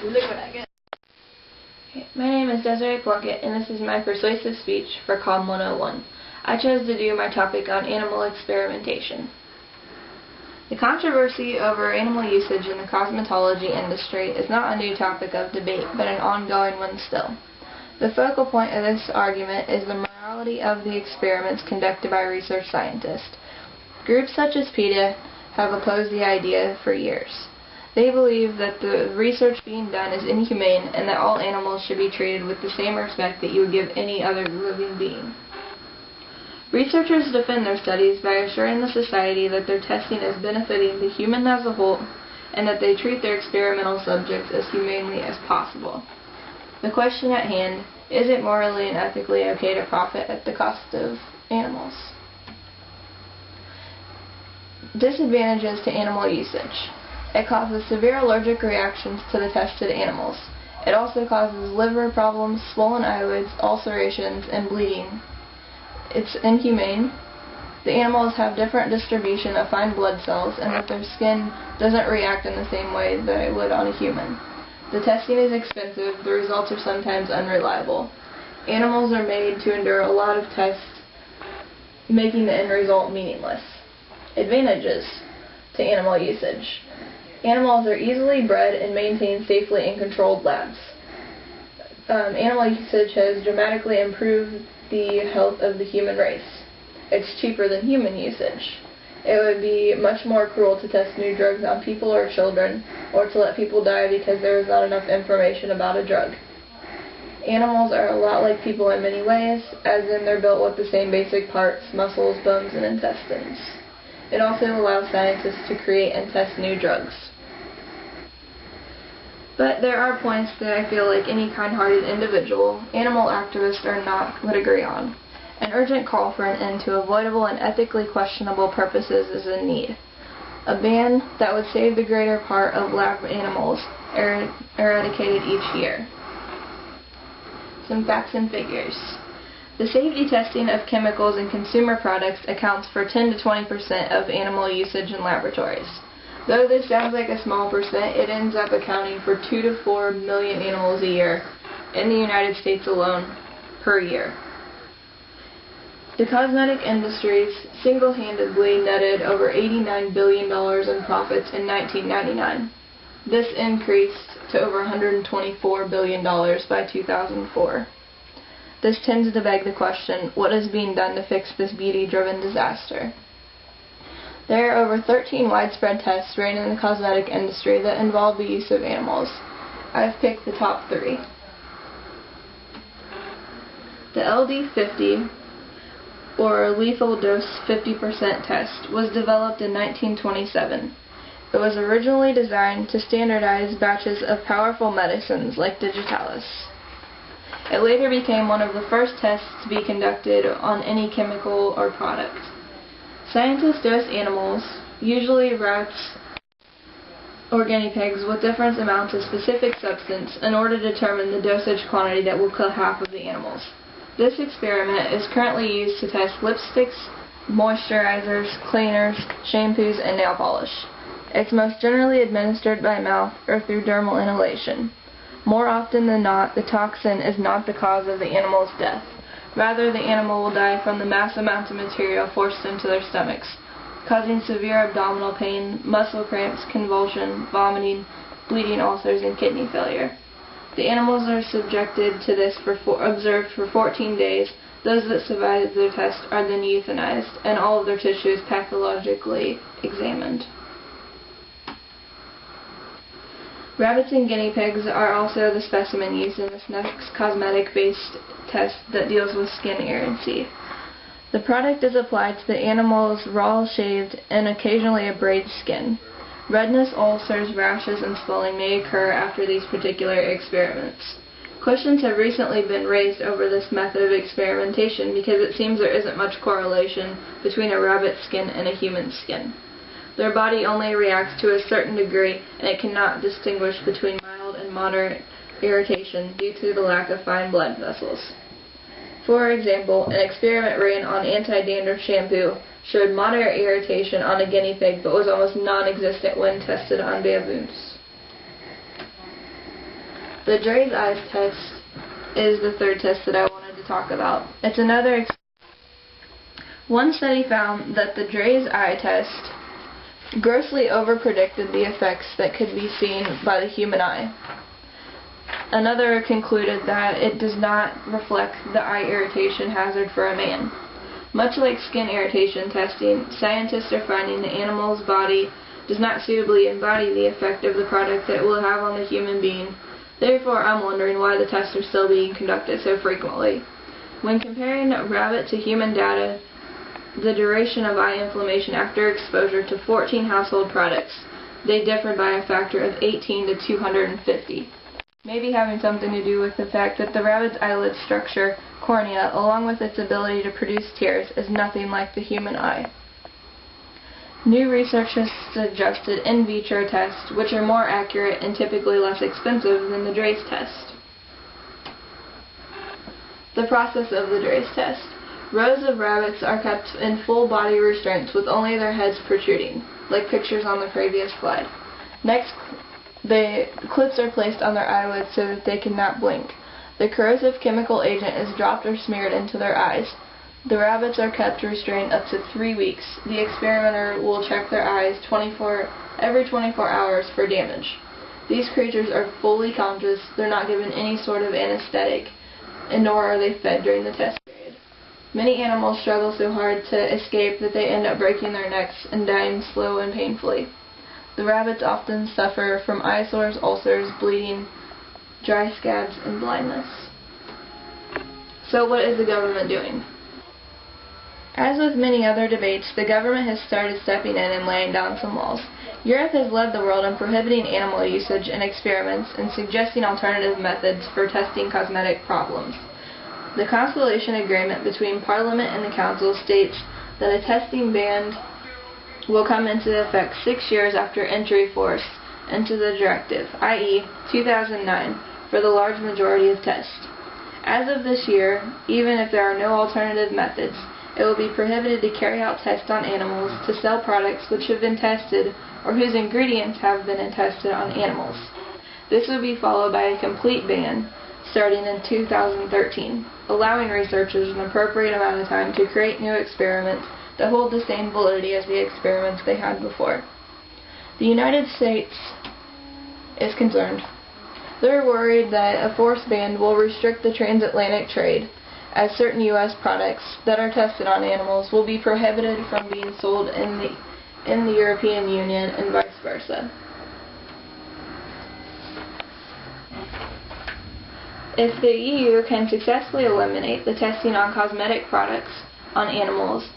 Look what I get. My name is Desiree Plunkett, and this is my persuasive speech for COM101. I chose to do my topic on animal experimentation. The controversy over animal usage in the cosmetology industry is not a new topic of debate, but an ongoing one still. The focal point of this argument is the morality of the experiments conducted by research scientists. Groups such as PETA have opposed the idea for years. They believe that the research being done is inhumane and that all animals should be treated with the same respect that you would give any other living being. Researchers defend their studies by assuring the society that their testing is benefiting the human as a whole and that they treat their experimental subjects as humanely as possible. The question at hand, is it morally and ethically okay to profit at the cost of animals? Disadvantages to animal usage. It causes severe allergic reactions to the tested animals. It also causes liver problems, swollen eyelids, ulcerations, and bleeding. It's inhumane. The animals have different distribution of fine blood cells, and that their skin doesn't react in the same way that it would on a human. The testing is expensive. The results are sometimes unreliable. Animals are made to endure a lot of tests, making the end result meaningless. Advantages to animal usage. Animals are easily bred and maintained safely in controlled labs. Animal usage has dramatically improved the health of the human race. It's cheaper than human usage. It would be much more cruel to test new drugs on people or children, or to let people die because there is not enough information about a drug. Animals are a lot like people in many ways, as in they're built with the same basic parts, muscles, bones, and intestines. It also allows scientists to create and test new drugs. But there are points that I feel like any kind-hearted individual, animal activists or not, would agree on. An urgent call for an end to avoidable and ethically questionable purposes is in need. A ban that would save the greater part of lab animals eradicated each year. Some facts and figures. The safety testing of chemicals in consumer products accounts for 10 to 20% of animal usage in laboratories. Though this sounds like a small percent, it ends up accounting for 2 to 4 million animals a year in the United States alone per year. The cosmetic industries single-handedly netted over $89 billion in profits in 1999. This increased to over $124 billion by 2004. This tends to beg the question, what is being done to fix this beauty-driven disaster? There are over 13 widespread tests ran in the cosmetic industry that involve the use of animals. I've picked the top 3. The LD50, or Lethal Dose 50% test, was developed in 1927. It was originally designed to standardize batches of powerful medicines like digitalis. It later became one of the first tests to be conducted on any chemical or product. Scientists dose animals, usually rats or guinea pigs, with different amounts of specific substance in order to determine the dosage quantity that will kill half of the animals. This experiment is currently used to test lipsticks, moisturizers, cleaners, shampoos, and nail polish. It's most generally administered by mouth or through dermal inhalation. More often than not, the toxin is not the cause of the animal's death. Rather, the animal will die from the mass amounts of material forced into their stomachs, causing severe abdominal pain, muscle cramps, convulsion, vomiting, bleeding ulcers, and kidney failure. The animals are subjected to this observed for 14 days. Those that survive their test are then euthanized, and all of their tissue is pathologically examined. Rabbits and guinea pigs are also the specimen used in this next cosmetic-based test that deals with skin irritancy. The product is applied to the animal's raw, shaved, and occasionally abraded skin. Redness, ulcers, rashes, and swelling may occur after these particular experiments. Questions have recently been raised over this method of experimentation because it seems there isn't much correlation between a rabbit's skin and a human skin. Their body only reacts to a certain degree, and it cannot distinguish between mild and moderate irritation due to the lack of fine blood vessels. For example, an experiment ran on anti-dandruff shampoo showed moderate irritation on a guinea pig but was almost non-existent when tested on baboons. The Dre's eyes test is the third test that I wanted to talk about. It's another One study found that the Dre's eye test grossly overpredicted the effects that could be seen by the human eye. Another concluded that it does not reflect the eye irritation hazard for a man. Much like skin irritation testing, scientists are finding the animal's body does not suitably embody the effect of the product that it will have on the human being. Therefore, I'm wondering why the tests are still being conducted so frequently. When comparing rabbit to human data, the duration of eye inflammation after exposure to 14 household products, they differed by a factor of 18 to 250. Maybe having something to do with the fact that the rabbit's eyelid structure, cornea, along with its ability to produce tears, is nothing like the human eye. New research has suggested in vitro tests, which are more accurate and typically less expensive than the Dre's test. The process of the Dre's test. Rows of rabbits are kept in full body restraints with only their heads protruding, like pictures on the previous slide. Next, the clips are placed on their eyelids so that they cannot blink. The corrosive chemical agent is dropped or smeared into their eyes. The rabbits are kept restrained up to 3 weeks. The experimenter will check their eyes every 24 hours for damage. These creatures are fully conscious, they're not given any sort of anesthetic, and nor are they fed during the test period. Many animals struggle so hard to escape that they end up breaking their necks and dying slow and painfully. The rabbits often suffer from eyesores, ulcers, bleeding, dry scabs, and blindness. So what is the government doing? As with many other debates, the government has started stepping in and laying down some laws. Europe has led the world in prohibiting animal usage in experiments and suggesting alternative methods for testing cosmetic problems. The Constellation Agreement between Parliament and the Council states that a testing ban will come into effect 6 years after entry force into the directive, i.e. 2009, for the large majority of tests. As of this year, even if there are no alternative methods, it will be prohibited to carry out tests on animals to sell products which have been tested or whose ingredients have been tested on animals. This will be followed by a complete ban starting in 2013, allowing researchers an appropriate amount of time to create new experiments that hold the same validity as the experiments they had before. The United States is concerned. They're worried that a forced ban will restrict the transatlantic trade, as certain U.S. products that are tested on animals will be prohibited from being sold in the European Union and vice versa. If the EU can successfully eliminate the testing on cosmetic products on animals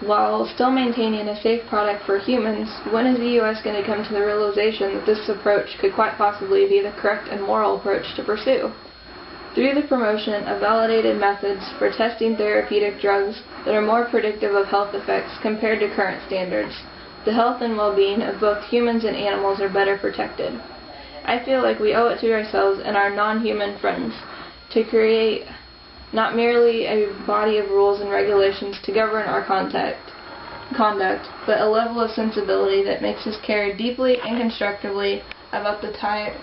while still maintaining a safe product for humans, when is the U.S. going to come to the realization that this approach could quite possibly be the correct and moral approach to pursue? Through the promotion of validated methods for testing therapeutic drugs that are more predictive of health effects compared to current standards, the health and well-being of both humans and animals are better protected. I feel like we owe it to ourselves and our non-human friends to create not merely a body of rules and regulations to govern our conduct, but a level of sensibility that makes us care deeply and constructively about the entire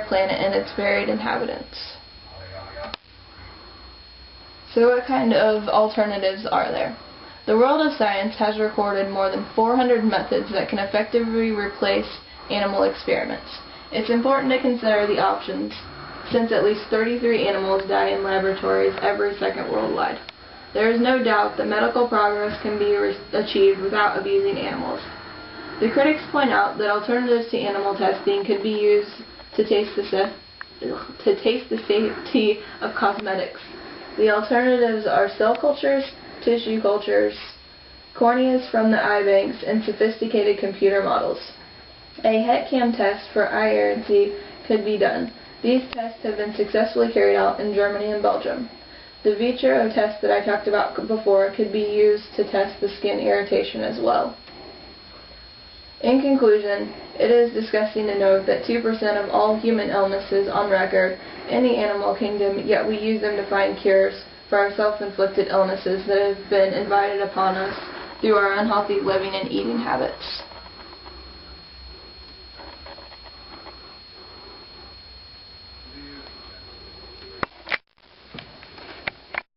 planet and its varied inhabitants. So what kind of alternatives are there? The world of science has recorded more than 400 methods that can effectively replace animal experiments. It's important to consider the options, since at least 33 animals die in laboratories every second worldwide. There is no doubt that medical progress can be achieved without abusing animals. The critics point out that alternatives to animal testing could be used to taste the safety of cosmetics. The alternatives are cell cultures, tissue cultures, corneas from the eye banks, and sophisticated computer models. A HET cam test for eye irritancy could be done. These tests have been successfully carried out in Germany and Belgium. The vitro test that I talked about before could be used to test the skin irritation as well. In conclusion, it is disgusting to note that 2% of all human illnesses on record in the animal kingdom, yet we use them to find cures for our self-inflicted illnesses that have been invited upon us through our unhealthy living and eating habits.